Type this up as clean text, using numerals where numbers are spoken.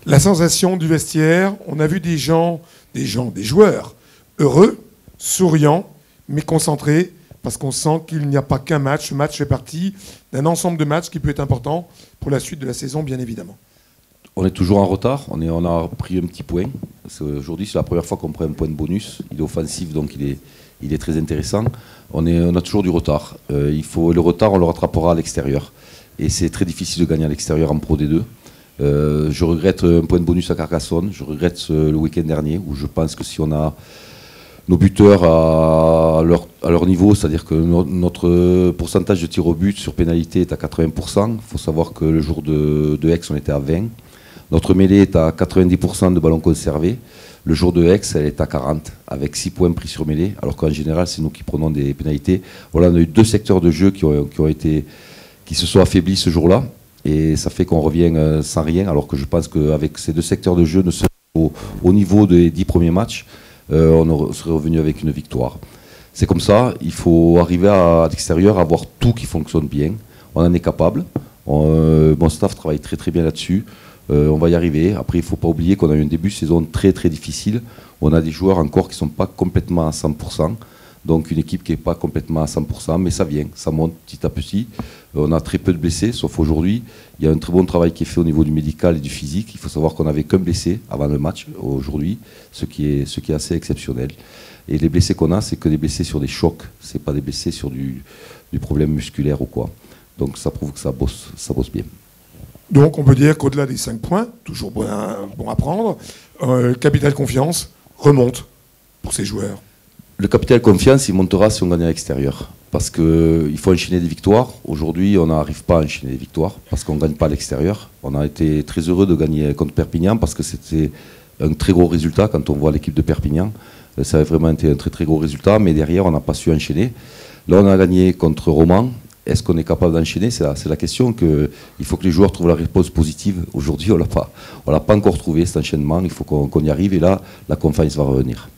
La sensation du vestiaire, on a vu des joueurs heureux, souriants, mais concentrés, parce qu'on sent qu'il n'y a pas qu'un match. Ce match fait partie d'un ensemble de matchs qui peut être important pour la suite de la saison, bien évidemment. On est toujours en retard, on a pris un petit point. Aujourd'hui, c'est la première fois qu'on prend un point de bonus. Il est offensif, donc il est très intéressant. On a toujours du retard. Le retard, on le rattrapera à l'extérieur. Et c'est très difficile de gagner à l'extérieur en Pro D2. Je regrette un point de bonus à Carcassonne. Je regrette le week-end dernier, où je pense que si on a nos buteurs à leur niveau, c'est-à-dire que notre pourcentage de tir au but sur pénalité est à 80%. Il faut savoir que le jour de Aix, on était à 20%. Notre mêlée est à 90% de ballons conservés. Le jour de Aix, elle est à 40%, avec 6 points pris sur mêlée, alors qu'en général, c'est nous qui prenons des pénalités. Voilà, on a eu 2 secteurs de jeu qui se sont affaiblis ce jour-là, et ça fait qu'on revient sans rien, alors que je pense qu'avec ces 2 secteurs de jeu, au niveau des 10 premiers matchs, on serait revenu avec une victoire. C'est comme ça, il faut arriver à l'extérieur, à avoir tout qui fonctionne bien. On en est capable. Mon staff travaille très très bien là-dessus. On va y arriver. Après, il ne faut pas oublier qu'on a eu un début de saison très très difficile. On a des joueurs encore qui ne sont pas complètement à 100%. Donc une équipe qui n'est pas complètement à 100%, mais ça vient, ça monte petit à petit. On a très peu de blessés, sauf aujourd'hui. Il y a un très bon travail qui est fait au niveau du médical et du physique. Il faut savoir qu'on n'avait qu'un blessé avant le match aujourd'hui, ce qui est assez exceptionnel. Et les blessés qu'on a, c'est que des blessés sur des chocs. Ce n'est pas des blessés sur du problème musculaire ou quoi. Donc ça prouve que ça bosse bien. Donc on peut dire qu'au-delà des 5 points, toujours bon à prendre, capital confiance remonte pour ces joueurs. Le capital confiance, il montera si on gagne à l'extérieur. Parce qu'il faut enchaîner des victoires. Aujourd'hui, on n'arrive pas à enchaîner des victoires parce qu'on ne gagne pas à l'extérieur. On a été très heureux de gagner contre Perpignan parce que c'était un très gros résultat quand on voit l'équipe de Perpignan. Ça a vraiment été un très très gros résultat, mais derrière, on n'a pas su enchaîner. Là, on a gagné contre Romans. Est-ce qu'on est capable d'enchaîner? C'est la question il faut que les joueurs trouvent la réponse positive. Aujourd'hui, on ne l'a pas encore trouvé, cet enchaînement. Il faut qu'on y arrive et là, la confiance va revenir.